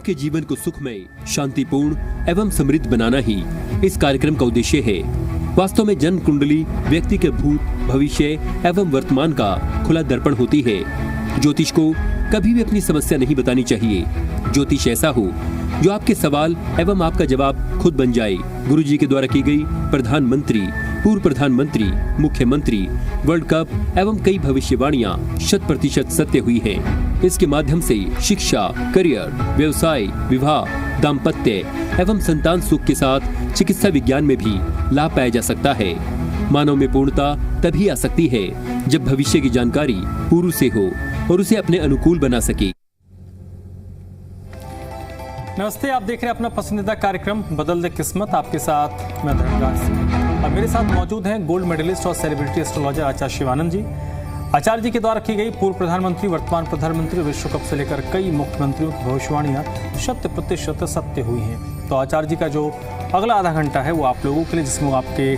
आपके जीवन को सुखमय, शांतिपूर्ण एवं समृद्ध बनाना ही इस कार्यक्रम का उद्देश्य है। वास्तव में जन्म कुंडली व्यक्ति के भूत, भविष्य एवं वर्तमान का खुला दर्पण होती है। ज्योतिष को कभी भी अपनी समस्या नहीं बतानी चाहिए। ज्योतिष ऐसा हो जो आपके सवाल एवं आपका जवाब खुद बन जाए। गुरुजी के द्वारा की गई प्रधानमंत्री, पूर्व प्रधानमंत्री, मुख्यमंत्री, वर्ल्ड कप एवं कई भविष्यवाणियां 100% सत्य हुई हैं। इसके माध्यम से शिक्षा, करियर, व्यवसाय, विवाह, दाम्पत्य एवं संतान सुख के साथ चिकित्सा विज्ञान में भी लाभ पाया जा सकता है। मानव में पूर्णता तभी आ सकती है जब भविष्य की जानकारी पूर्व से हो और उसे अपने अनुकूल बना सके। नमस्ते, आप देख रहे हैं अपना पसंदीदा कार्यक्रम बदल दे किस्मत। आपके साथ मैं धर्मराज सिंह और मेरे साथ मौजूद हैं गोल्ड मेडलिस्ट और सेलिब्रिटी एस्ट्रोलॉजर आचार्य शिवानंद जी। आचार्य जी के द्वारा की गई पूर्व प्रधानमंत्री, वर्तमान प्रधानमंत्री, विश्व कप से लेकर कई मुख्यमंत्रियों की भविष्यवाणियां 100% सत्य हुई हैं। तो आचार्य जी का जो अगला आधा घंटा है वो आप लोगों के लिए, जिसमें वो आपके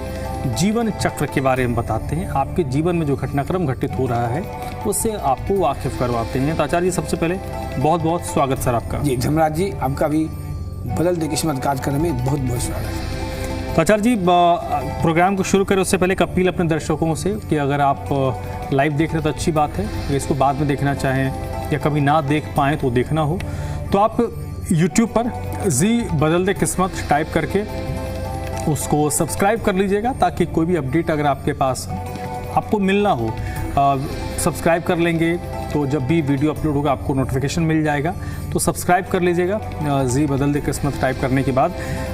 जीवन चक्र के बारे में बताते हैं, आपके जीवन में जो घटनाक्रम घटित हो रहा है उससे आपको वाकिफ करवाते हैं। तो आचार्य जी, सबसे पहले बहुत बहुत स्वागत सर आपका। जी धर्मराज जी, आपका भी बदल दे किस्मत कार्यक्रम में बहुत बहुत स्वागत है। तो आचार्य जी, प्रोग्राम को शुरू करें उससे पहले एक अपील अपने दर्शकों से कि अगर आप लाइव देख रहे हैं तो अच्छी बात है, अगर इसको बाद में देखना चाहें या कभी ना देख पाएँ तो देखना हो तो आप यूट्यूब पर जी बदल दे किस्मत टाइप करके उसको सब्सक्राइब कर लीजिएगा, ताकि कोई भी अपडेट अगर आपके पास आपको मिलना हो, सब्सक्राइब कर लेंगे तो जब भी वीडियो अपलोड होगा आपको नोटिफिकेशन मिल जाएगा। तो सब्सक्राइब कर लीजिएगा जी बदल दे किस्मत टाइप करने के बाद।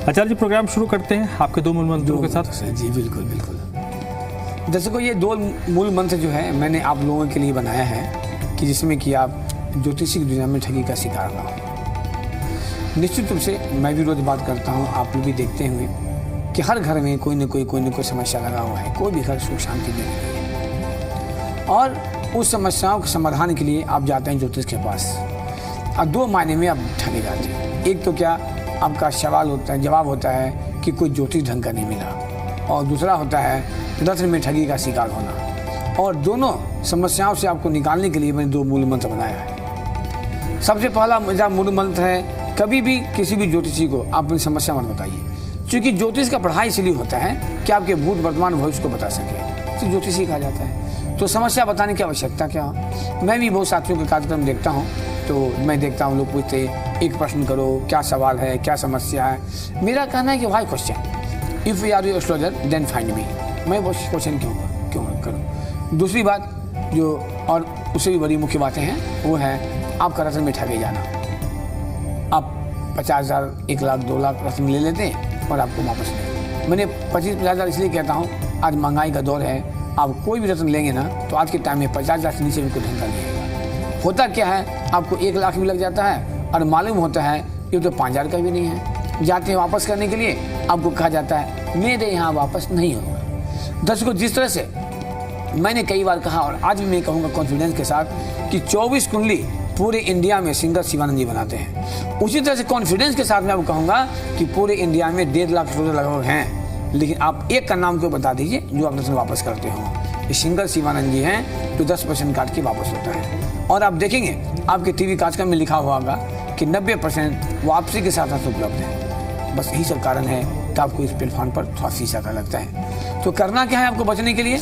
आचार्य जी, प्रोग्राम शुरू करते हैं आपके दो मूल मंत्रों के साथ। जी बिल्कुल बिल्कुल। दर्शकों, ये दो मूल मंत्र जो है मैंने आप लोगों के लिए बनाया है कि जिसमें कि आप ज्योतिषी दुनिया में ठगी का शिकार ना हो। निश्चित रूप से मैं भी रोज बात करता हूँ, आप लोग भी देखते हुए कि हर घर में कोई न कोई समस्या लगा हुआ है। कोई भी घर सुख शांति नहीं है और उस समस्याओं के समाधान के लिए आप जाते हैं ज्योतिष के पास और दो मायने में आप ठगे जाते हैं। एक तो क्या आपका सवाल होता है, जवाब होता है कि कोई ज्योतिष ढंग का नहीं मिला, और दूसरा होता है रत्न में ठगी का शिकार होना। और दोनों समस्याओं से आपको निकालने के लिए मैंने दो मूल मंत्र बनाया है। सबसे पहला मेरा मूल मंत्र है, कभी भी किसी भी ज्योतिषी को आप अपनी समस्या मत बताइए, क्योंकि ज्योतिष का पढ़ाई इसलिए होता है कि आपके भूत, वर्तमान, भविष्य को बता सके, तो ज्योतिषी कहा जाता है। तो समस्या बताने की आवश्यकता क्या हो। मैं भी बहुत साथियों के कार्यक्रम देखता हूँ, तो मैं देखता हूँ लोग पूछते एक प्रश्न करो, क्या सवाल है, क्या समस्या है। मेरा कहना है कि why question, if you are you astrologer then find me. मैं वो क्वेश्चन क्यों करूँ। दूसरी बात जो और उससे भी बड़ी मुख्य बातें हैं वो है आपका रत्न में ठगे जाना। आप 50,000, 1 लाख, 2 लाख रत्न ले लेते हैं और आपको वापस नहीं। मैंने 25-50 हज़ार इसलिए कहता हूँ, आज महंगाई का दौर है, आप कोई भी रत्न लेंगे ना तो आज के टाइम में 50,000 से नीचे भी कोई ढंग का नहीं है। होता क्या है, आपको 1 लाख भी लग जाता है और मालूम होता है ये तो 5,000 का भी नहीं है। जाते हैं वापस करने के लिए, आपको कहा जाता है मेरे यहाँ वापस नहीं होगा। दर्शकों, जिस तरह से मैंने कई बार कहा और आज भी मैं कहूँगा कॉन्फिडेंस के साथ कि 24 कुंडली पूरे इंडिया में सिंगर शिवानंद जी बनाते हैं, उसी तरह से कॉन्फिडेंस के साथ मैं आपको कहूँगा कि पूरे इंडिया में 1.5 लाख स्टूडेंट लगभग हैं। लेकिन आप एक का नाम क्यों बता दीजिए जो आप रत्न वापस करते हो। ये सिंगर शिवानंद जी हैं, तो 10% काट के वापस होता है। और आप देखेंगे आपके टीवी कार्यक्रम में लिखा होगा कि 90% वापसी के साथ उपलब्ध है। बस यही सब कारण है कि आपको इस प्लेटफॉर्म पर थोड़ा सी ज़्यादा लगता है। तो करना क्या है आपको बचने के लिए,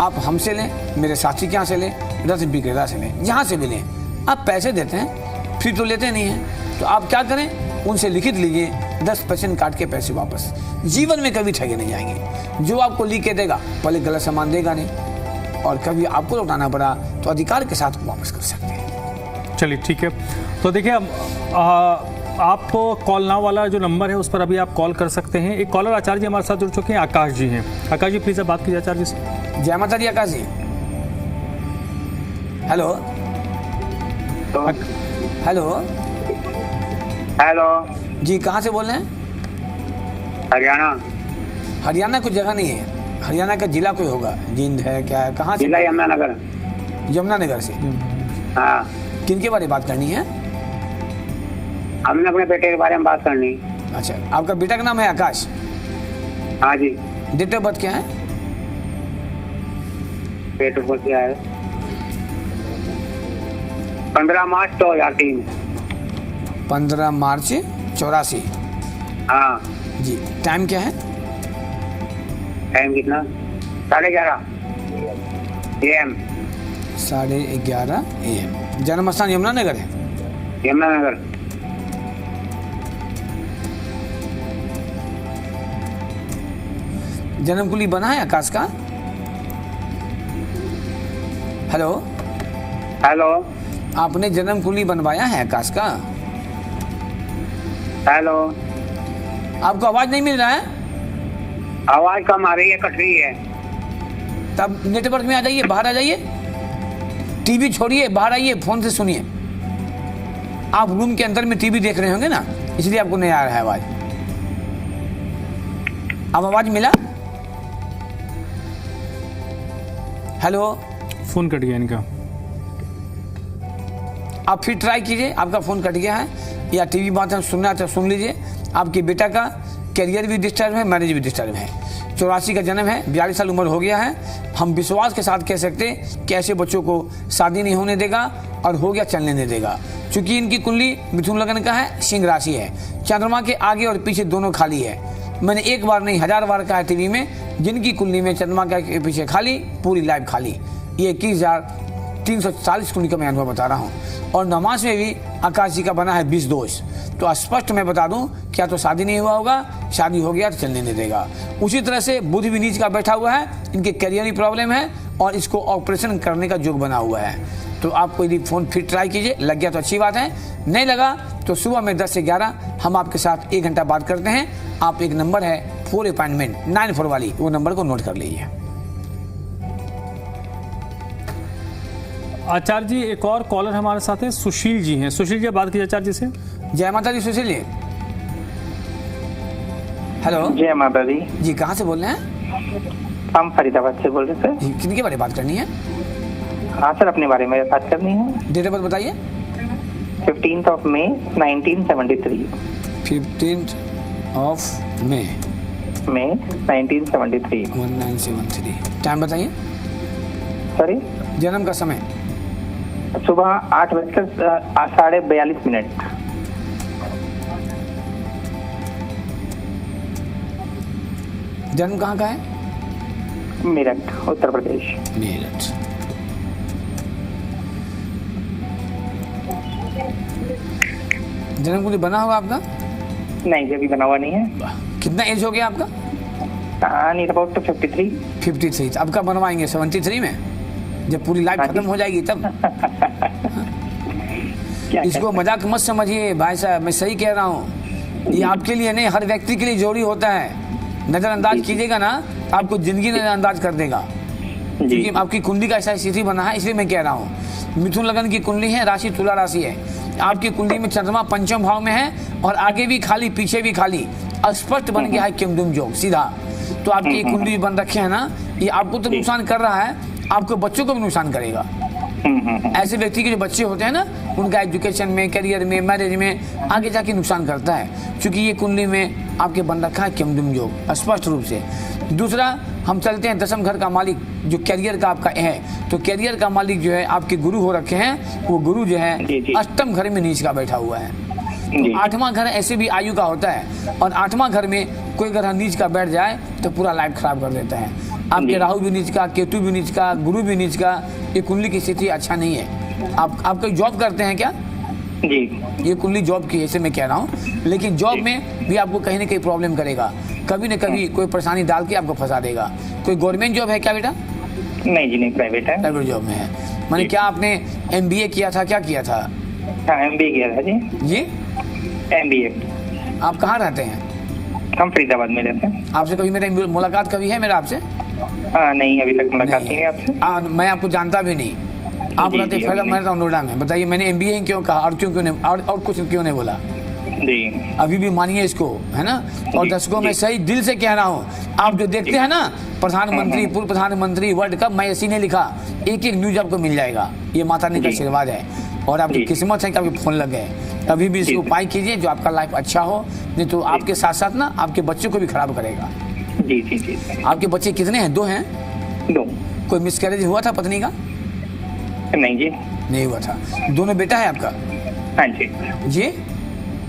आप हमसे लें, मेरे साथी के यहाँ से लें, रत्न विक्रेता से लें, जहाँ से भी लें। आप पैसे देते हैं, फिर तो लेते नहीं हैं, तो आप क्या करें, उनसे लिखित लीजिए 10% काट के पैसे वापस। जीवन में कभी ठगे नहीं जाएंगे। जो आपको लिख के देगा पहले गलत सामान देगा नहीं, और कभी आपको लौटाना पड़ा तो अधिकार के साथ वापस कर सकते हैं। चलिए ठीक है। तो देखिए, आप कॉल नाउ वाला जो नंबर है उस पर अभी आप कॉल कर सकते हैं। एक कॉलर आचार्य जी हमारे साथ जुड़ चुके हैं, आकाश जी हैं। आकाश जी, प्लीज आप बात कीजिए आचार्य जी से। जय माता दी। आकाश जी, हेलो हेलो हेलो जी, कहाँ से बोल रहे हैं? हरियाणा। हरियाणा कोई जगह नहीं है, हरियाणा का जिला कोई होगा, जींद है क्या है, कहाँ से? जिला यमुनानगर। यमुनानगर से। हाँ। किन के बारे में बात करनी है? हमने अपने बेटे के बारे में बात करनी। अच्छा, आपका बेटा का नाम है आकाश? हाँ जी। डेट ऑफ बर्थ क्या है? डेट ऑफ बर्थ क्या है? 15 मार्च 2003। 15 मार्च 84। हाँ। जी, टाइम क्या है? टाइम कितना? 11:30 AM। 11:30 AM। जन्म स्थान यमुनानगर है? यमुनानगर। जन्म कुंडली बना है आकाश का? Hello, hello. आपने जन्म कुंडली बनवाया है आकाश का? हेलो। आपको आवाज नहीं मिल रहा है? आवाज कम आ रही है, कट रही है। तब नेटवर्क में आ जाइए, बाहर आ जाइए। टीवी छोड़िए, बाहर आइए, फोन से सुनिए। आप रूम के अंदर में टीवी देख रहे होंगे ना, इसलिए आपको नहीं आ रहा है आवाज। अब आवाज मिला? हेलो, फ़ोन कट गया इनका। आप फिर ट्राई कीजिए। आपका फ़ोन कट गया है या टीवी बात है सुनना तो सुन लीजिए। आपके बेटा का करियर भी डिस्टर्ब है, मैरिज भी डिस्टर्ब है। 84 का जन्म है, 42 साल उम्र हो गया है। हम विश्वास के साथ कह सकते कि ऐसे बच्चों को शादी नहीं होने देगा और हो गया चलने नहीं देगा। चूंकि इनकी कुंडली मिथुन लगन का है, सिंह राशि है, चंद्रमा के आगे और पीछे दोनों खाली है। मैंने एक बार नहीं 1000 बार कहा है टीवी में, जिनकी कुंडली में चंद्रमा के पीछे खाली, पूरी लाइफ खाली। ये 21,340 कुंडली का मैं अनुभव बता रहा हूँ। और नमाज में भी आकाश जी का बना है 20 दोष। तो स्पष्ट मैं बता दूं, क्या तो शादी नहीं हुआ होगा, शादी हो गया तो चलने नहीं देगा। उसी तरह से बुध भी नीच का बैठा हुआ है, इनके करियर की प्रॉब्लम है और इसको ऑपरेशन करने का योग बना हुआ है। तो आपको यदि फ़ोन फिर ट्राई कीजिए, लग गया तो अच्छी बात है, नहीं लगा तो सुबह में 10 से 11 हम आपके साथ 1 घंटा बात करते हैं। आप एक नंबर है 4 अपॉइंटमेंट 94 वाली, वो नंबर को नोट कर लीजिए। आचार्य जी, एक और कॉलर हमारे साथ है, सुशील जी हैं। सुशील जी, बात कीजिए आचार्य जी से। जय माता दी। सुशील जी, हेलो। जय माता दी। जी, कहाँ से बोल रहे हैं? हम फरीदाबाद से बोल रहे सर। जी, किनके बारे में बात करनी है? हाँ सर, अपने बारे में बात करनी है। डेट ऑफ बर्थ बताइए। 15 मई 1973। 15 मई मई 1973। 1973। टाइम बताइए। सॉरी, जन्म का समय? सुबह 8:42:42। जन्म कहाँ का है? मेरठ, उत्तर प्रदेश। मेरठ। जन्म कुंडली बना होगा आपका? नहीं जी, अभी बना हुआ नहीं है। कितना एज हो गया आपका? नहीं, अबाउट 53। 53। अब कब बनवाएंगे? 73 में, जब पूरी लाइफ खत्म हो जाएगी तब। इसको मजाक मत समझिए भाई साहब, मैं सही कह रहा हूँ। ये आपके लिए नहीं, हर व्यक्ति के लिए जोड़ी होता है। नजरअंदाज कीजिएगा ना, आपको जिंदगी नजरअंदाज कर देगा। क्योंकि आपकी कुंडली का ऐसा स्थिति बना है, इसलिए मैं कह रहा हूँ। मिथुन लगन की कुंडली है, राशि तुला राशि है। आपकी कुंडली में चंद्रमा पंचम भाव में है और आगे भी खाली, पीछे भी खाली, स्पष्ट बन गया है किमदुम योग सीधा। तो आपकी कुंडली बन रखे है ना, ये आपको तो नुकसान कर रहा है, आपको बच्चों को भी नुकसान करेगा। ऐसे व्यक्ति के जो बच्चे होते हैं ना, उनका एजुकेशन में, करियर में, मैरिज में आगे जाके नुकसान करता है, क्योंकि ये कुंडली में आपके बन रखा है किमदुम योग स्पष्ट रूप से। दूसरा, हम चलते हैं दसम घर का मालिक जो करियर का आपका है, तो करियर का मालिक जो है आपके गुरु हो रखे हैं। वो गुरु जो है अष्टम घर में नीच का बैठा हुआ है। तो 8वां घर ऐसे भी आयु का होता है, और 8वां घर में कोई ग्रह नीच का बैठ जाए तो पूरा लाइफ खराब कर देता है। आपके राहु भी नीच का, केतु भी नीच का, गुरु भी नीच का, ये कुंडली की स्थिति अच्छा नहीं है। आप कोई जॉब करते हैं क्या? जी, ये कुंडली जॉब की, ऐसे मैं कह रहा हूँ, लेकिन जॉब में भी आपको कहीं ना कहीं प्रॉब्लम करेगा, कभी न कभी कोई परेशानी डाल के आपको फंसा देगा। कोई गवर्नमेंट जॉब है क्या बेटा? नहीं जी, नहीं, प्राइवेट है। प्राइवेट जॉब में है। मैंने क्या आपने MBA किया था, क्या किया था? हाँ, MBA किया था जी। जी, MBA। आप कहाँ रहते हैं? हम फरीदाबाद में रहते हैं। आपसे कभी मेरी मुलाकात कभी है मेरा आपसे? नहीं, अभी तक मुलाकात नहीं है आपसे। मैं आपको जानता भी नहीं। आप रहते मैं रहता हूँ नोएडा में। बताइए, मैंने MBA क्यों कहा और क्यों नहीं, और कुछ क्यों नहीं बोला? जी, अभी भी मानिए इसको, है ना। और दर्शकों में सही दिल से कह रहा हूँ, आप जो देखते हैं ना प्रधानमंत्री, पूर्व प्रधानमंत्री, वर्ल्ड कप, मैं ऐसी नहीं लिखा, एक न्यूज आपको मिल जाएगा। ये माता ने का आशीर्वाद है और आपकी किस्मत है कि आपके फोन लग गए। अभी भी इसको उपाय कीजिए जो आपका लाइफ अच्छा हो, नहीं तो आपके साथ साथ ना आपके बच्चों को भी खराब करेगा। जी जी जी। आपके बच्चे कितने हैं? 2 हैं? 2। कोई मिसकैरेज हुआ था पत्नी का? नहीं जी, नहीं हुआ था। दोनों बेटा है आपका? हाँ जी। जी,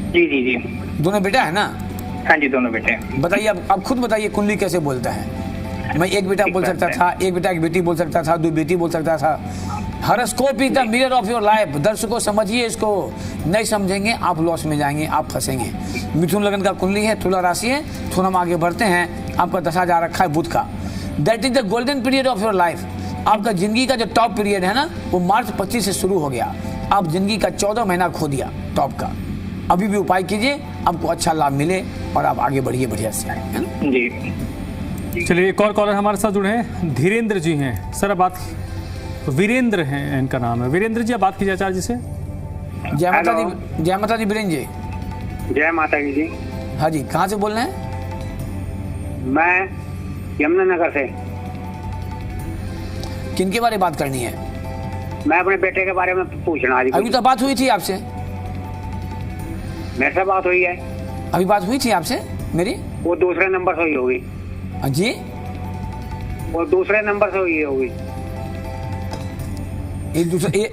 जी जी जी। दोनों बेटा है ना? हाँ जी, दोनों बेटे हैं। बताइए, अब खुद बताइए कुंडली कैसे बोलता है। मैं एक बेटा बोल सकता था, एक बेटा एक बेटी बोल सकता था, 2 बेटी बोल सकता था। Horoscope is the mirror of your life. दर्शकों समझिए इसको, नहीं समझेंगे आप लॉस में जाएंगे, आप फंसेंगे। मिथुन लगन का कुंडली है, तुला राशि है। थोड़ा हम आगे बढ़ते हैं। आपका दशा जा रखा है बुध का। That is the golden period of your life. आपका जिंदगी का जो टॉप पीरियड है ना, वो मार्च 25 से शुरू हो गया। आप जिंदगी का 14 महीना खो दिया टॉप का। अभी भी उपाय कीजिए, आपको अच्छा लाभ मिले और आप आगे बढ़िए बढ़िया से, है ना? जी। चलिए, एक और कॉलर हमारे साथ जुड़े हैं, धीरेन्द्र जी हैं। सर अब बात, वीरेंद्र हैं इनका नाम है। वीरेंद्र जी, आप बात कीजिए आचार्य जी से। जय माता दी, जय माता दी वीरेंद्र जी। जय माता की जी। हाँ जी, कहाँ से बोल रहे हैं? मैं यमुनानगर से। किनके बारे में बात करनी है? मैं अपने बेटे के बारे में पूछना। अभी तो बात हुई थी आपसे। मेरे से बात हुई है? अभी बात हुई थी आपसे मेरी? वो दूसरे नंबर से हुई होगी। जी, वो दूसरे नंबर से हुई होगी। ये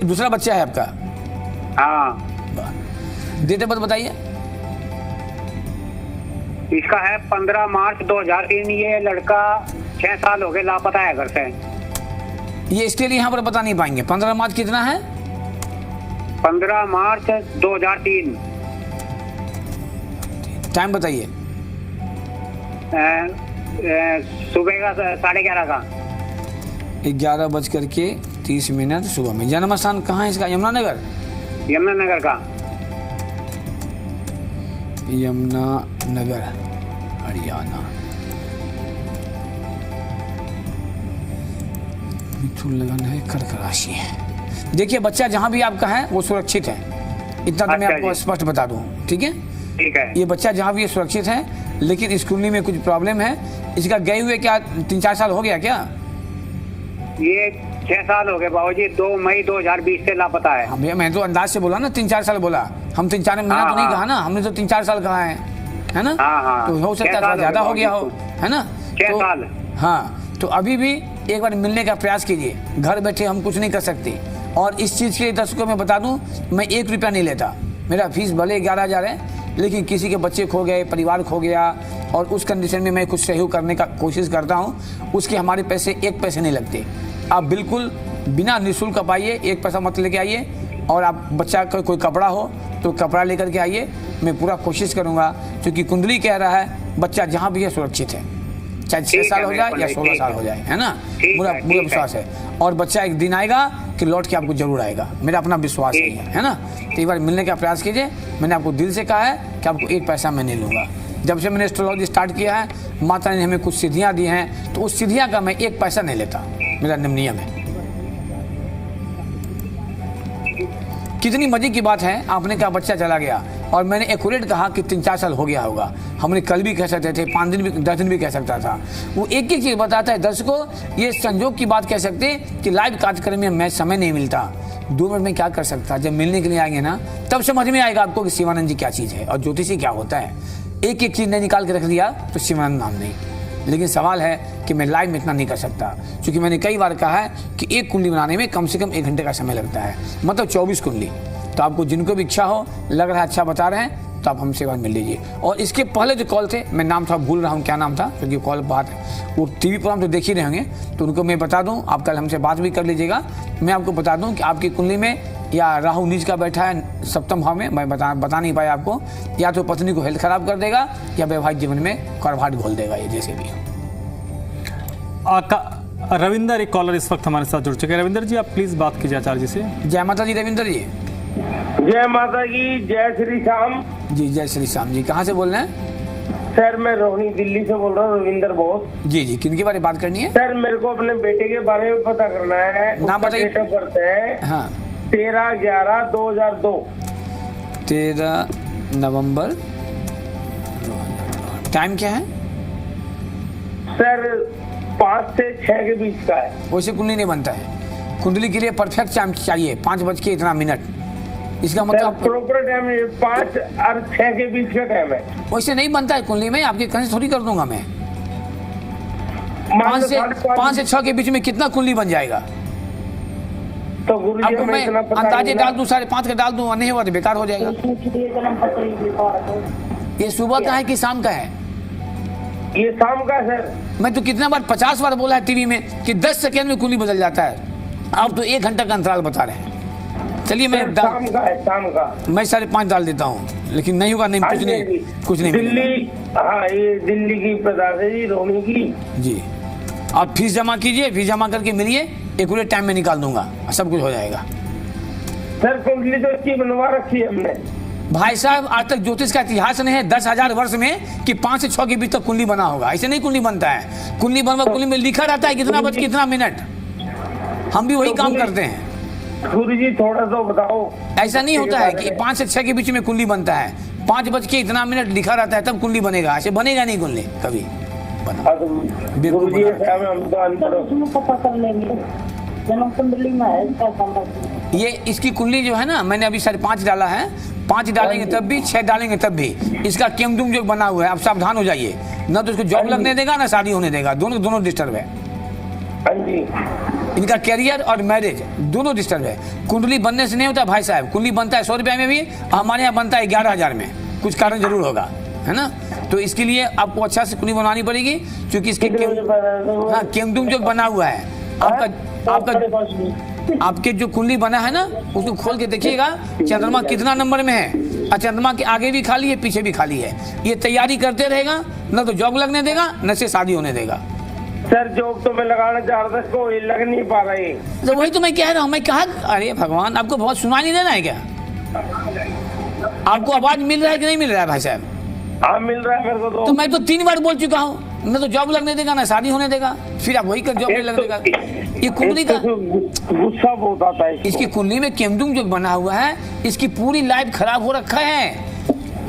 दूसरा बच्चा है आपका? हाँ। डेट ऑफ बर्थ बताइए। इसका है 15 मार्च 2003। ये लड़का 6 साल हो गए लापता है घर से। ये इसके लिए यहाँ पर बता नहीं पाएंगे। 15 मार्च कितना है? 15 मार्च 2003। टाइम बताइए। सुबह का 11:30 का। 11:30 सुबह में। जन्म स्थान कहाँ है इसका? यमुनानगर? यमुनानगर का। यमुनानगर, हरियाणा। मिथुन लगन है, कर्क राशि है। देखिए, बच्चा जहां भी आपका है वो सुरक्षित है, इतना तो मैं आपको स्पष्ट बता दूं। ठीक है, ठीक है। ये बच्चा जहां भी सुरक्षित है, लेकिन इस कुंडली में कुछ प्रॉब्लम है। इसका गए हुए क्या 3-4 साल हो गया क्या? ये 6 साल हो गए बाबूजी। 2 मई 2020 से लापता है। हाँ भैया, मैं तो अंदाज से बोला ना, 3-4 साल बोला। हम 3-4 महीना तो नहीं कहा ना, हमने तो 3-4 साल कहा है ना? हाँ। तो हो सकता है ज्यादा हो गया हो, है ना? 6 साल। हाँ, तो अभी भी एक बार मिलने का प्रयास कीजिए। घर बैठे हम कुछ नहीं कर सकते। और इस चीज़ के लिए दर्शकों में बता दूं, मैं 1 रुपया नहीं लेता। मेरा फीस भले 11,000 है, लेकिन किसी के बच्चे खो गए, परिवार खो गया, और उस कंडीशन में मैं कुछ सहयोग करने का कोशिश करता हूँ, उसके हमारे पैसे 1 पैसे नहीं लगते। आप बिल्कुल बिना निःशुल्क आप आइए, 1 पैसा मत लेके आइए। और आप बच्चा का कोई कपड़ा हो तो कपड़ा लेकर के आइए। मैं पूरा कोशिश करूँगा, क्योंकि कुंडली कह रहा है बच्चा जहाँ भी है सुरक्षित है, चाहे 6 साल हो जाए या 16 साल हो जाए, है ना? पूरा विश्वास है। और बच्चा एक दिन आएगा कि लौट के आपको जरूर आएगा, मेरा अपना विश्वास है ना? तो एक बार मिलने का प्रयास कीजिए। मैंने आपको दिल से कहा है कि आपको 1 पैसा मैं नहीं लूँगा। जब से मैंने एस्ट्रोलॉजी स्टार्ट किया है, माता ने हमें कुछ सिद्धियाँ दी हैं, तो उस सिद्धियाँ का मैं 1 पैसा नहीं लेता, मेरा नियम है। कितनी मजे की बात है, आपने कहा बच्चा चला गया, और मैंने एक्यूरेट कहा कि 3-4 साल हो गया होगा। हमने कल भी कह सकते थे, 5 दिन भी, 10 दिन भी कह सकता था। वो एक चीज़ बताता है दर्शकों। ये संजोग की बात कह सकते कि लाइव कार्यक्रम में मैं समय नहीं मिलता, 2 मिनट में क्या कर सकता। जब मिलने के लिए आएंगे ना, तब समझ में आएगा आपको कि शिवानंद जी क्या चीज़ है और ज्योतिषी क्या होता है। एक चीज़ ने निकाल के रख दिया तो शिवानंद नाम नहीं। लेकिन सवाल है कि मैं लाइव में इतना नहीं कर सकता, क्योंकि मैंने कई बार कहा है कि एक कुंडली बनाने में कम से कम 1 घंटे का समय लगता है, मतलब 24 कुंडली। तो आपको जिनको भी इच्छा हो, लग रहा है अच्छा बता रहे हैं, तो आप हमसे एक बार मिल लीजिए। और इसके पहले जो कॉल थे, मैं नाम था भूल रहा हूँ क्या नाम था, क्योंकि कॉल बात वो टीवी पर हम तो देख ही रहेंगे, तो उनको मैं बता दूँ, आप कल हमसे बात भी कर लीजिएगा। मैं आपको बता दूँ कि आपकी कुंडली में या राहु नीच का बैठा है 7th भाव में, मैं बता नहीं पाया आपको, या तो पत्नी को हेल्थ खराब कर देगा या वैवाहिक जीवन में करवाहट घोल देगा, ये जैसे भी। रविंदर एक कॉलर इस वक्त हमारे साथ जुड़ चुके हैं। रविंदर जी, आप प्लीज बात कीजिए आचार्य जी से। जय माता जी रविंदर जी। जय माता की, जय श्री श्याम जी। जय श्री श्याम जी। कहाँ से बोल रहे हैं? सर मैं रोहिणी दिल्ली से बोल रहा हूँ, रविंदर बोस। जी जी, किनके बारे में बात करनी है? सर मेरे को अपने बेटे के बारे में पता करना है। नाम बताइए। डेट ऑफ बर्थ है 13/11/2002। 13 नवंबर। टाइम क्या है? सर 5 से 6 के बीच का है। वैसे कुंडली नहीं बनता है। कुंडली के लिए परफेक्ट टाइम चाहिए, 5 बज के इतना मिनट। इसका मतलब प्रॉपर टाइम 5 और 6 के बीच का टाइम है। वैसे नहीं बनता है कुंडली में, आपके कहीं थोड़ी कर दूंगा मैं। 5 से 6 के बीच में कितना कुंडली बन जाएगा? तो गुरुजी आपको हमें मैं इतना पता अंदाजे नहीं डाल दूं 5.5 का डाल दूं, नहीं हुआ तो बेकार हो जाएगा। ये सुबह का है कि शाम का है? ये शाम का सर। मैं तो कितना बार 50 बार बोला है टीवी में कि 10 सेकेंड में कुंडली बदल जाता है, आप तो 1 घंटा का अंतराल बता रहे हैं। चलिए मैं शाम का है, शाम का। मैं 5.5 डाल देता हूँ, लेकिन नहीं होगा, नहीं हाँ कुछ जी, नहीं, हाँ जी। कुछ नहीं मिलेगा। दिल्ली, हाँ ये दिल्ली की प्रधान है जी, रोहिणी की जी। आप फीस जमा कीजिए, फीस जमा करके मिलिए, एक्यूरेट टाइम में निकाल दूंगा, सब कुछ हो जाएगा। सर। कुंडली तो इसकी बनवा रखी है हमने। भाई साहब, आज तक ज्योतिष का इतिहास नहीं है 10,000 वर्ष में कि 5 से 6 के बीच तक कुंडली बना होगा। ऐसे नहीं कुंडली बनता है। कुंडली कुंडली में लिखा रहता है कितना बज कितना मिनट, हम भी वही काम करते हैं। गुरुजी थोड़ा तो बताओ। ऐसा नहीं होता है कि 5 से 6 के बीच में कुंडली बनता है, 5 बज के इतना मिनट लिखा रहता है तब कुंडली बनेगा, ऐसे बनेगा नहीं कुंडली कभी बना। गुरुजी हम तो अनपढ़। पता कर लेंगे जन्म कुंडली में है इसका संबंध। ये इसकी कुंडली जो है ना, मैंने अभी 5.5 डाला है, 5 डालेंगे तब भी, 6 डालेंगे तब भी। इसका केमदुम जो बना हुआ है, आप सावधान हो जाइए, ना तो उसको जॉब लगने देगा ना शादी होने देगा, दोनों डिस्टर्ब है। हाँ जी। इनका कैरियर और मैरिज दोनों डिस्टर्ब है। कुंडली बनने से नहीं होता भाई साहब, कुंडली बनता है 100 रुपये में भी, हमारे यहाँ बनता है 11,000 में, कुछ कारण जरूर होगा, है ना। तो इसके लिए आपको अच्छा से कुंडली बनानी पड़ेगी, क्योंकि इसके हाँ केमदुम जो बना हुआ है आपके जो कुंडली बना है ना, उसको खोल के देखिएगा चंद्रमा कितना नंबर में है, और चंद्रमा के आगे भी खाली है, पीछे भी खाली है। ये तैयारी करते रहेगा, न तो जॉब लगने देगा, न से शादी होने देगा। सर जॉब तो मैं लगाना चाह रहा था, इसको ये लग नहीं पा रही। तो वही तो मैं कह रहा हूँ, मैं कहा अरे भगवान, आपको बहुत सुनाई नहीं देना है क्या? आपको आवाज मिल रहा है कि नहीं मिल रहा है भाई साहब? हाँ मिल रहा है मेरे को तो मैं तो 3 बार बोल चुका हूँ, न तो जॉब लगने देगा, ना शादी होने देगा, फिर आप वही कर जॉब नहीं लगने देगा। ये कुंडली का गुस्सा बहुत आता है इसकी कुंडली में केमदुम जो बना हुआ है, इसकी पूरी लाइफ खराब हो रखा है।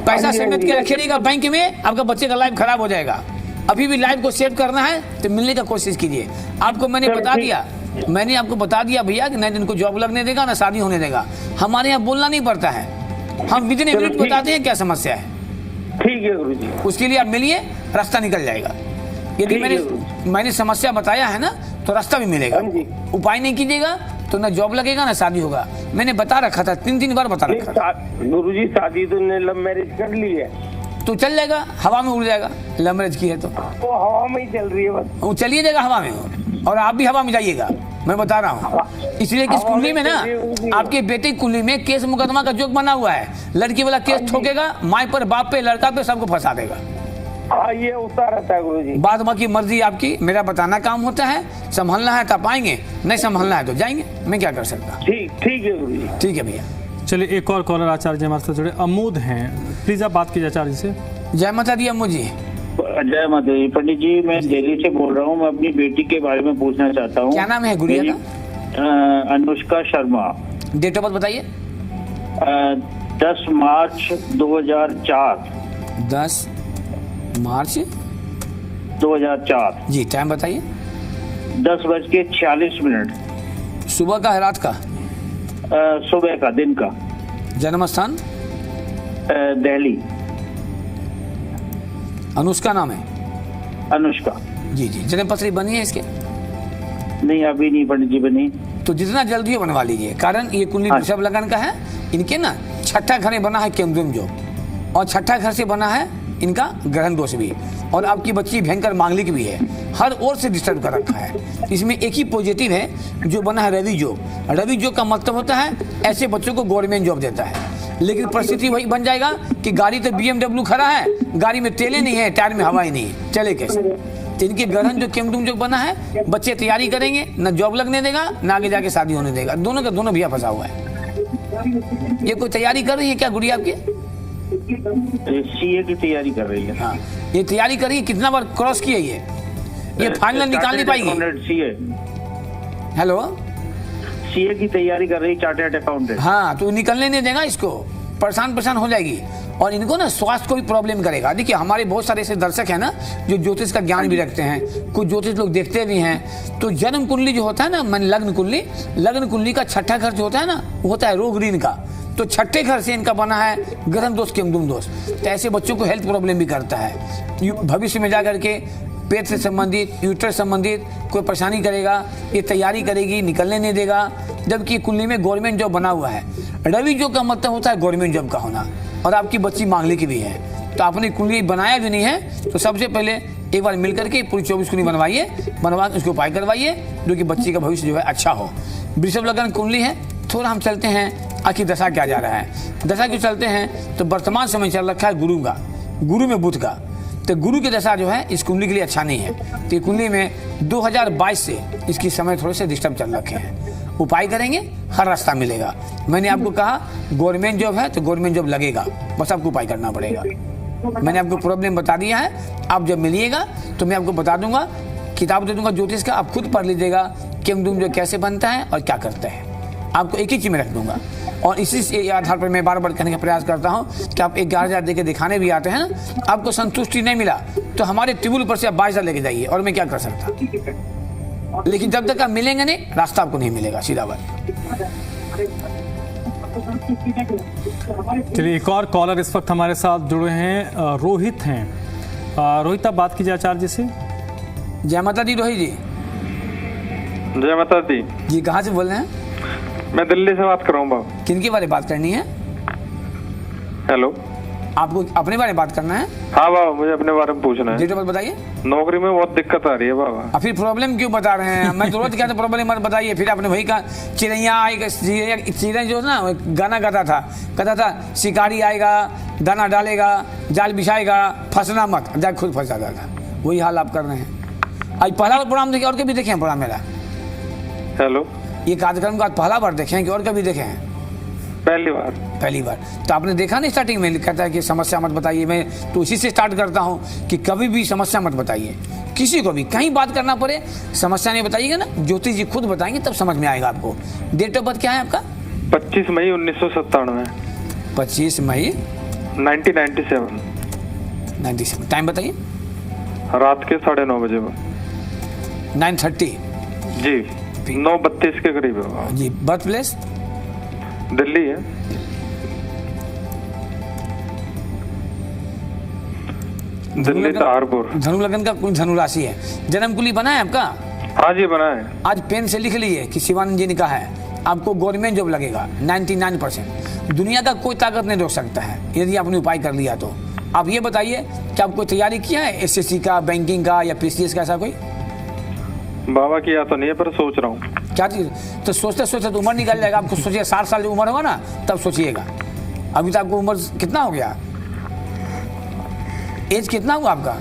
पैसा समेट के रखिएगा बैंक में, आपका बच्चे का लाइफ खराब हो जाएगा। अभी भी लाइफ को सेव करना है तो मिलने का कोशिश कीजिए। आपको मैंने बता दिया, मैंने आपको बता दिया भैया कि नहीं इनको जॉब लगने देगा, ना शादी होने देगा। हमारे यहाँ बोलना नहीं पड़ता है, हम विदिन मिनट बताते हैं क्या समस्या है। ठीक है गुरुजी। उसके लिए आप मिलिए, रास्ता निकल जाएगा। यदि मैंने समस्या बताया है ना, तो रास्ता भी मिलेगा। उपाय नहीं कीजिएगा तो ना जॉब लगेगा, ना शादी होगा। मैंने बता रखा था, 3 बार बता रखा था। गुरुजी शादी तो ने लव मैरिज कर ली है, तो चल जाएगा, हवा में उड़ जाएगा। लव मैरिज की है तो वो हवा में ही चल रही है बस। वो चलिए जाएगा हवा में, और आप भी हवा में जाइएगा, मैं बता रहा हूँ। इसलिए कि इस कुंडली में ना, आपके बेटे की कुंडली में केस मुकदमा का जोग बना हुआ है। लड़की वाला केस ठोकेगा, माँ पर, बाप पे, लड़का पे, सबको फंसा देगा। हाँ ये होता रहता है गुरुजी। बाद बाकी मर्जी आपकी, मेरा बताना काम होता है। संभालना है तो आप आएंगे, नहीं संभालना है तो जाएंगे, मैं क्या कर सकता। ठीक है गुरुजी। ठीक है भैया। चलिए एक और कॉलर आचार्य जी हमारे साथ जुड़े, अमोद हैं, प्लीज आप बात कीजिए आचार्य जी से। जय माता दी अम्मू जी। जय माता दी। पंडित जी मैं दिल्ली से बोल रहा हूँ, मैं अपनी बेटी के बारे में पूछना चाहता हूँ। क्या नाम है गुड़िया का? Anushka Sharma. Date of birth बताइए। 10 मार्च 2004। 10 मार्च 2004 जी। टाइम बताइए। 10:46। सुबह का है रात का? सुबह का, दिन का। जन्म स्थान? दिल्ली। अनुष्का नाम है? अनुष्का जी जी। जन्म पत्री बनी है इसके? नहीं अभी नहीं पंडित जी बनी। तो जितना जल्दी हो बनवा लीजिए, कारण ये कुंडली वृषभ लगन का है। इनके ना 6ठा घर में बना है केमदुम जो, और 6ठा घर से बना है इनका ग्रहण दोष भी, और आपकी बच्ची भयंकर मांगलिक भी है, हर ओर से डिस्टर्ब कर रखा है। इसमें एक ही पॉजिटिव है जो बना है रवि जोग। रवि जोग का मतलब होता है ऐसे बच्चों को गवर्नमेंट जॉब देता है। लेकिन परिस्थिति वही बन जाएगा कि गाड़ी तो BMW खड़ा है, गाड़ी में तेले नहीं है, टायर में हवा ही नहीं है, चले कैसे। तो इनके ग्रहण जो केमदुम जो बना है, बच्चे तैयारी करेंगे, न जॉब लगने देगा, न आगे जाके शादी होने देगा। दोनों का दोनों भैया फंसा हुआ है। ये कोई तैयारी कर रही है क्या गुड़िया आपकी? CA की तैयारी कर रही है। हाँ, ये तैयारी करिए। कितना बार क्रॉस किया ये फाइनल निकाल नहीं पाएगी। हेलो, CA की तैयारी कर रही, चार्टर्ड अकाउंटेंट। हाँ, तो निकलने नहीं देगा इसको, परेशान हो जाएगी। और इनको ना स्वास्थ्य को भी प्रॉब्लम करेगा। देखिए हमारे बहुत सारे ऐसे दर्शक हैं ना जो ज्योतिष का ज्ञान भी रखते हैं, कुछ ज्योतिष लोग देखते भी हैं। तो जन्म कुंडली जो होता है ना, मन लग्न कुंडली का 6ठा घर जो होता है ना, वो होता है रोग ऋण का। तो 6ठे घर से इनका बना है ग्रहण दोष केमदुम दोष। तो ऐसे बच्चों को हेल्थ प्रॉब्लम भी करता है। भविष्य में जाकर के पेट से संबंधित, यूटर संबंधित कोई परेशानी करेगा, ये तैयारी करेगी, निकलने नहीं देगा। जबकि कुंडली में गवर्नमेंट जॉब बना हुआ है। रवि जो का मतलब होता है गवर्नमेंट जॉब का होना, और आपकी बच्ची मांगलिक भी है, तो आपने कुंडली बनाया भी नहीं है, तो सबसे पहले एक बार मिल करके पूरी 24 कुंडली बनवा के उसको उपाय करवाइए, जो कि बच्ची का भविष्य जो है अच्छा हो। वृषभ लग्न कुंडली है। थोड़ा हम चलते हैं आखिर दशा क्या जा रहा है। दशा क्यों चलते हैं, तो वर्तमान समय चल रखा है गुरु का, गुरु में बुध का, तो गुरु की दशा जो है इस कुंडली के लिए अच्छा नहीं है। तो ये कुंडली में 2022 से इसकी समय थोड़े से डिस्टर्ब चल रखे हैं। उपाय करेंगे, हर रास्ता मिलेगा। मैंने आपको कहा गवर्नमेंट जॉब है तो गवर्नमेंट जॉब लगेगा, बस आपको उपाय करना पड़ेगा। मैंने आपको प्रॉब्लम बता दिया है। आप जब मिलिएगा तो मैं आपको बता दूंगा, किताब दे दूंगा ज्योतिष का, आप खुद पढ़ लीजिएगा कि हम जो कैसे बनता है और क्या करते हैं। आपको एक ही चीज में रख दूंगा, और इसी आधार पर मैं बार बार कहने का प्रयास करता हूं कि आप 11,000 देके दिखाने भी आते हैं ना, आपको संतुष्टि नहीं मिला तो हमारे टेबल पर से आप 22,000 लेके जाइए, और मैं क्या कर सकता। लेकिन जब तक आप मिलेंगे नहीं, रास्ता आपको नहीं मिलेगा, सीधा बात। चलिए, एक और कॉलर इस वक्त हमारे साथ जुड़े हैं, रोहित हैं। रोहित, आप बात कीजिए आचार्य जी से। जय माता दी रोहित जी। जय माता दी जी, कहाँ से बोल रहे हैं? मैं दिल्ली से बात कर रहा हूँ बाबू। किनके बारे में बात करनी है? हेलो, आपको अपने बारे में बात करना है? हाँ बाबा, मुझे अपने बारे में पूछना है। डेट ऑफ बर्थ बताइए। नौकरी में बहुत दिक्कत आ रही है बाबा। अब फिर प्रॉब्लम क्यों बता रहे हैं? मैं तो रोज कहता प्रॉब्लम मत बताइए। फिर आपने वही कहा, चिड़ैया आएगा, चिड़ै जो ना गाना कहता था शिकारी आएगा, दाना डालेगा, जाल बिछाएगा, फंसना मत, जाके खुद फंस जाता था। वही हाल आप कर रहे हैं। आज पहला प्रोग्राम देखे और कभी देखे हैं प्रोग्राम मेरा? हेलो, ये कार्यक्रम का पहला बार देखे हैं कि और कभी देखे हैं? पहली बार। तो आपने देखा नहीं, स्टार्टिंग में कहता है कि समस्या मत बताइए। मैं तो इसी से स्टार्ट करता हूँ कि कभी भी समस्या मत बताइए, किसी को भी कहीं बात करना पड़े समस्या नहीं बताइएगा ना, ज्योतिष जी खुद बताएंगे तब समझ में आएगा आपको। डेट ऑफ बर्थ क्या है आपका? 25 मई 1997। 25 मई 1997। 97। टाइम बताइए। रात के 9:30 बजे। 9:30 जी, 9:32 के करीब है जी। Birth place? दिल्ली है। दिल्ली सहारपुर। धनु लगन का धनु राशि है। जन्म कुंडली बना है आपका? हाँ जी, बना है। आज पेन से लिख लीजिए कि शिवानंद जी ने कहा है आपको गवर्नमेंट जॉब लगेगा 99%। दुनिया का कोई ताकत नहीं रोक सकता है यदि आपने उपाय कर लिया तो। आप ये बताइए कि आप कोई तैयारी किया है एसएससी का, बैंकिंग का या पीसीएस का, ऐसा कोई? बाबा किया तो नहीं है, पर सोच रहा हूँ। क्या चीज? तो सोचते सोचते तो उम्र निकल जाएगा। आपको सोचिए 60 साल जो उम्र होगा ना तब सोचिएगा। अभी तो आपको उम्र कितना हो गया? एज कितना हुआ आपका?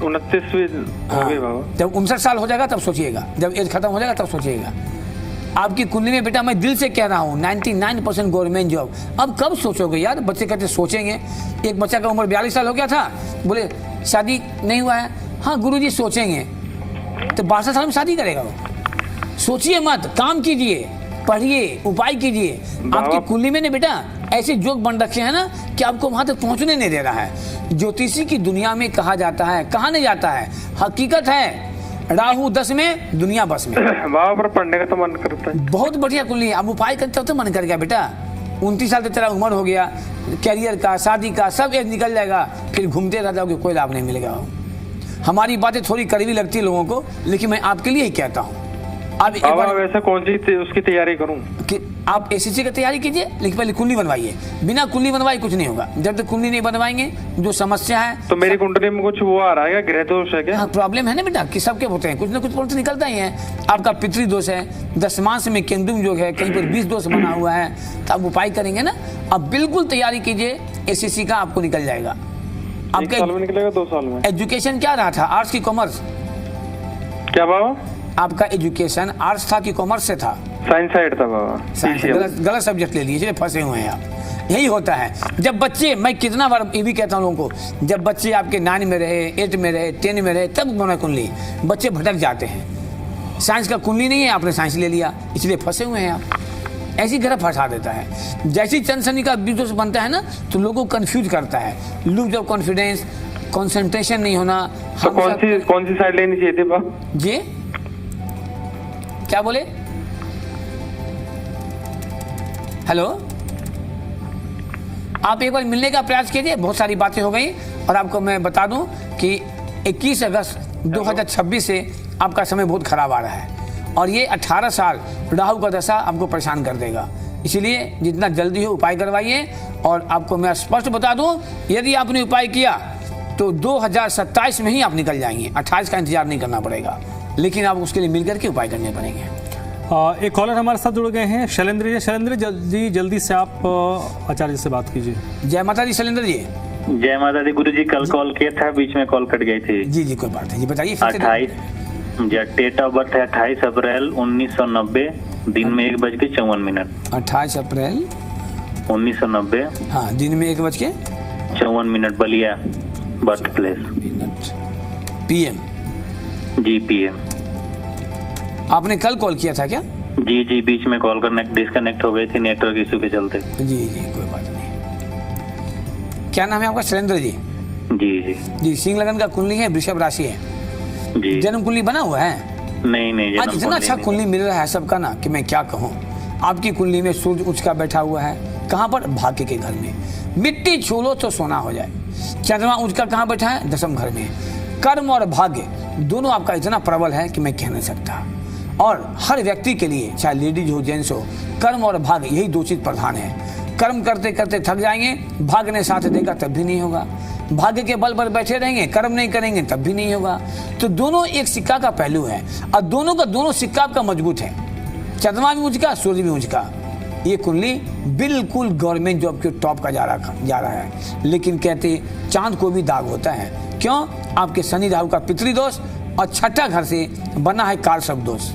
29वीं हो गई बाबा। जब 59 साल हो जाएगा तब सोचिएगा, जब एज खत्म हो जाएगा तब सोचिएगा। आपकी कुंडली में बेटा मैं दिल से कह रहा हूँ 99% गवर्नमेंट जॉब। अब कब सोचोगे यार? बच्चे कहते सोचेंगे। एक बच्चा का उम्र 42 साल हो गया था, बोले शादी नहीं हुआ है। हाँ गुरुजी सोचेंगे, तो 62 साल में शादी करेगा वो? सोचिए मत, काम कीजिए, पढ़िए, उपाय कीजिए। आपकी कुंडली में ने बेटा ऐसे जोग बन रखे हैं ना कि आपको वहां तक पहुंचने नहीं दे रहा है। ज्योतिषी की दुनिया में कहा जाता है, कहा नहीं जाता है, हकीकत है। राहु 10 में, दुनिया 10 में। बाबा पर पढ़ने का तो मन करता है। बहुत बढ़िया कुंडली है। अब उपाय करते हो तो मन कर गया बेटा। 29 साल तो तेरा उम्र हो गया, कैरियर का, शादी का सब एज निकल जाएगा, फिर घूमते रह जाओगे, कोई लाभ नहीं मिलेगा। हमारी बातें थोड़ी कड़वी लगती है लोगों को, लेकिन मैं आपके लिए ही कहता हूँ। आप वैसे कौन सी उसकी तैयारी करूं? कि आप एसएससी की तैयारी कीजिए, लेकिन पहले कुंडली बनवाइए। बिना कुंडली बनवाए कुछ नहीं होगा। जब तक कुंडली नहीं बनवाएंगे, जो समस्या है। तो मेरी कुंडली में कुछ वो आ रहा है, ग्रह दोष है क्या? हाँ, प्रॉब्लम है ना बेटा, कि सबके होते हैं, कुछ ना कुछ प्रॉब्लम निकलता ही है। आपका पितृ दोष है, दशमांश में केंद्रुम जो है, कहीं पर 20 दोष बना हुआ है, तो आप उपाय करेंगे ना। अब बिल्कुल तैयारी कीजिए, एसएससी का आपको निकल जाएगा। आपका 1 साल में निकलेगा, 2 साल में? एजुकेशन क्या रहा था, आर्ट्स की कॉमर्स? क्या बाबा? आपका एजुकेशन आर्ट्स था कि कॉमर्स से था? साइंस साइड था बाबा। साइंस। गलत सब्जेक्ट ले लिए, इसलिए फंसे हुए हैं आप। यही होता है जब बच्चे, मैं कितना बार ये भी कहता हूँ लोगों को, जब बच्चे आपके 9 में रहे, 8 में रहे, 10 में रहे, तब बना कुंडली। बच्चे भटक जाते हैं। साइंस का कुंडली नहीं है, आपने साइंस ले लिया, इसलिए फंसे हुए हैं आप। ऐसी ग्रह फंसा देता है। जैसी चंद्र शनि का बीजों बनता है ना, तो लोगों को कंफ्यूज करता है। लूज ऑफ कॉन्फिडेंस, कंसंट्रेशन नहीं होना। तो कौन सी साइड लेनी चाहिए थी बाबा जी? क्या बोले? हेलो, आप एक बार मिलने का प्रयास कीजिए। बहुत सारी बातें हो गई, और आपको मैं बता दूं कि 21 अगस्त 2026 से आपका समय बहुत खराब आ रहा है और ये 18 साल राहु का दशा आपको परेशान कर देगा। इसलिए जितना जल्दी हो उपाय करवाइए। और आपको मैं स्पष्ट बता दूं, यदि आपने उपाय किया तो 2027 में ही आप निकल जाएंगे, 28 का इंतजार नहीं करना पड़ेगा, लेकिन आप उसके लिए मिलकर के उपाय करने पड़ेंगे। एक कॉलर हमारे साथ जुड़ गए हैं, शैलेंद्र जी। शैलेंद्र जी जल्दी से आप आचार्य जी से बात कीजिए। जय माता दी शैलेंद्र जी। जय माता दी गुरु जी, कल कॉल किया था, बीच में कॉल कट गई थी। जी कोई बात नहीं, जी बताइए। 28 डेट ऑफ बर्थ है 28 अप्रैल 1990, दिन में 1:54। 28 अप्रैल 1990, हाँ, दिन में 1:54, बलिया बर्थ प्लेस। PM। जी PM। आपने कल कॉल किया था क्या? जी बीच में कॉल डिस्कनेक्ट हो गई थी नेटवर्क इशू के चलते। जी कोई बात नहीं। क्या नाम है आपका? शैलेंद्र जी। जी सिंह लगन का कुंडली है, वृषभ राशि है जी। जन्म कुंडली बना हुआ है? नहीं आज इतना अच्छा कुंडली मिल रहा है सबका ना कि मैं क्या कहूँ। आपकी कुंडली में सूर्य उच्च का बैठा हुआ है, कहाँ पर? भाग्य के घर में। मिट्टी छू लो तो सोना हो जाए। चंद्रमा उच्च का कहाँ बैठा है? 10वें घर में। कर्म और भाग्य दोनों आपका इतना प्रबल है कि मैं कह नहीं सकता। और हर व्यक्ति के लिए, चाहे लेडीज हो जेंट्स हो, कर्म और भाग्य यही दो चीज प्रधान है। कर्म करते करते थक जाएंगे, भाग्य ने साथ देगा तब भी नहीं होगा। भाग्य के बल पर बैठे रहेंगे, कर्म नहीं करेंगे तब भी नहीं होगा। तो दोनों एक सिक्का का पहलू है और दोनों का दोनों सिक्का आपका मजबूत है। चंद्रमा भी ऊंच का, सूर्य भी ऊंच का। ये कुंडली बिल्कुल गवर्नमेंट जॉब के टॉप का जा रहा है। लेकिन कहते चांद को भी दाग होता है। क्यों? आपके शनि राहु का पितृदोष और छठा घर से बना है कारसव दोष।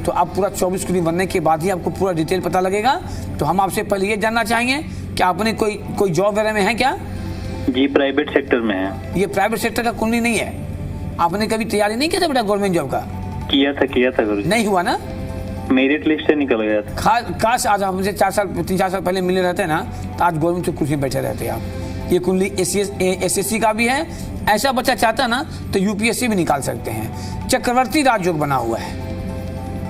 तो आप पूरा 24 कुंडली बनने के बाद ही आपको पूरा डिटेल पता लगेगा। तो हम आपसे पहले ये जानना चाहेंगे कि आपने कोई जॉब वगैरह में है क्या? जी प्राइवेट सेक्टर में है। ये प्राइवेट सेक्टर का कुंडली नहीं है। आपने कभी तैयारी नहीं किया था बेटा गवर्नमेंट जॉब का? किया था गुरु जी। नहीं हुआ ना? मेरिट लिस्ट से निकल गया था। काश आज हमसे 3-4 साल पहले मिले रहते ना, तो आज गवर्नमेंट की कुर्सी में बैठे रहते आप। ये कुंडली SSC का भी है। ऐसा बच्चा चाहता ना तो UPSC भी निकाल सकते हैं। चक्रवर्ती राजयोग बना हुआ है।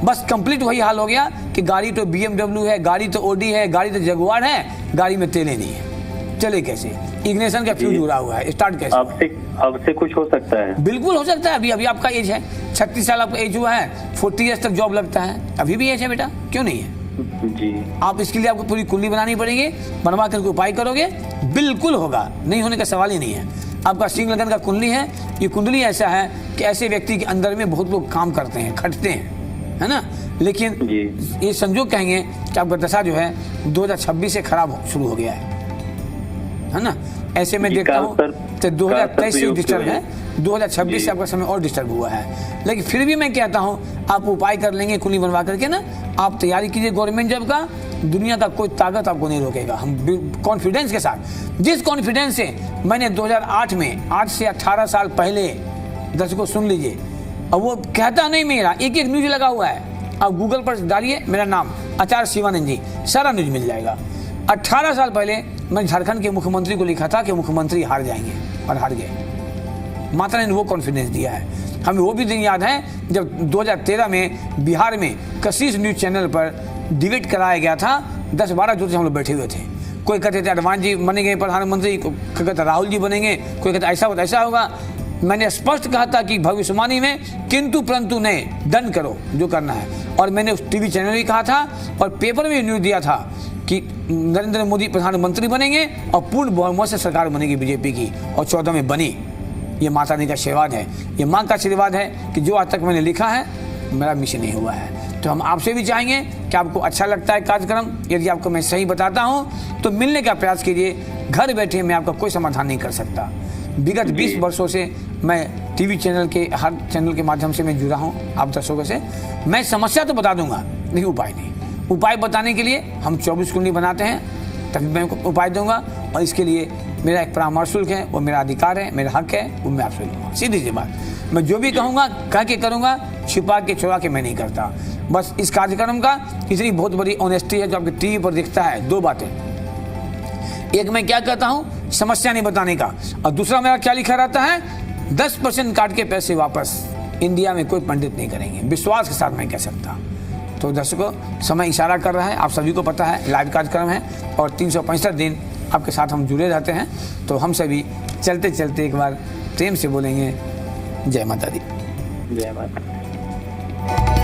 बस कंप्लीट वही हाल हो गया कि गाड़ी तो BMW है, गाड़ी तो OD है, गाड़ी तो जगुआर है, गाड़ी में तेल नहीं है। चले कैसे? इग्निशन का फ्यूज उड़ा हुआ है, स्टार्ट कैसे? अब से कुछ हो सकता है? बिल्कुल हो सकता है। अभी आपका एज है 36 साल आपका एज हुआ है, 40 ईयर्स तक जॉब लगता है, अभी भी एज है बेटा, क्यों नहीं है? जी। आप इसके लिए आपको पूरी कुंडली बनानी पड़ेगी। बनवा करके उपाय करोगे बिल्कुल होगा, नहीं होने का सवाल ही नहीं है। आपका सिंह लगन का कुंडली है। ये कुंडली ऐसा है कि ऐसे व्यक्ति के अंदर में बहुत लोग काम करते हैं, खटते हैं, है ना। लेकिन ये संजोग कहेंगे कि आपका दशा जो है 2026 से खराब शुरू हो गया है ना। ऐसे में देखता हूँ तो 2023 से डिस्टर्ब है, 2026 से आपका समय और डिस्टर्ब हुआ है। लेकिन फिर भी मैं कहता हूँ आप उपाय कर लेंगे कुंडली बनवा करके ना। आप तैयारी कीजिए गवर्नमेंट जॉब का, दुनिया का कोई ताकत आपको नहीं रोकेगा। हम कॉन्फिडेंस के साथ, जिस कॉन्फिडेंस से मैंने 2008 में, आज से 18 साल पहले, दर्शकों सुन लीजिए, अब वो कहता नहीं मेरा एक न्यूज लगा हुआ है। आप गूगल पर डालिए मेरा नाम आचार्य शिवानंद जी, सारा न्यूज मिल जाएगा। 18 साल पहले मैंने झारखंड के मुख्यमंत्री को लिखा था कि मुख्यमंत्री हार जाएंगे, और हार गए। माता ने वो कॉन्फिडेंस दिया है। हमें वो भी दिन याद है जब 2013 में बिहार में कशिश न्यूज चैनल पर डिबेट कराया गया था। 10-12 ज्योतिष हम लोग बैठे हुए थे। कोई कहते थे अडवाणी जी बनेंगे प्रधानमंत्री, कोई कहता राहुल जी बनेंगे, कोई कहता ऐसा होगा। मैंने स्पष्ट कहा था कि भविष्यवाणी में किंतु परंतु नहीं, डन करो जो करना है। और मैंने उस टीवी चैनल भी कहा था और पेपर में न्यूज दिया था कि नरेंद्र मोदी प्रधानमंत्री बनेंगे और पूर्ण बहुमत से सरकार बनेगी बीजेपी की, और 14 में बनी। ये माता रानी का आशीर्वाद है, ये माँ का आशीर्वाद है कि जो आज तक मैंने लिखा है मेरा मिशन नहीं हुआ है। तो हम आपसे भी चाहेंगे कि आपको अच्छा लगता है कार्यक्रम, यदि आपको मैं सही बताता हूँ तो मिलने का प्रयास कीजिए। घर बैठे मैं आपका कोई समाधान नहीं कर सकता। विगत 20 वर्षों से मैं टीवी चैनल के हर चैनल के माध्यम से मैं जुड़ा हूँ आप दर्शकों से। मैं समस्या तो बता दूंगा लेकिन उपाय नहीं। उपाय बताने के लिए हम 24 कुंडली बनाते हैं, तभी मैं उपाय दूंगा। और इसके लिए मेरा एक परामर्श शुल्क है, वो मेरा अधिकार है, मेरा हक है, वो मैं आपसे लूँगा। सीधी सी बात, मैं जो भी कहूँगा कह के करूँगा, छिपा के छुड़ा के मैं नहीं करता। बस इस कार्यक्रम का इतनी बहुत बड़ी ऑनेस्टी है जो आपके टीवी पर दिखता है। 2 बातें, एक मैं क्या कहता हूँ समस्या नहीं बताने का, और दूसरा मेरा क्या लिखा रहता है 10% काट के पैसे वापस इंडिया में कोई पंडित नहीं करेंगे। विश्वास के साथ मैं कह सकता। तो दर्शकों समय इशारा कर रहा है, आप सभी को पता है लाइव कार्यक्रम है और 365 दिन आपके साथ हम जुड़े रहते हैं। तो हम सभी चलते चलते एक बार प्रेम से बोलेंगे जय माता दी। जय माता।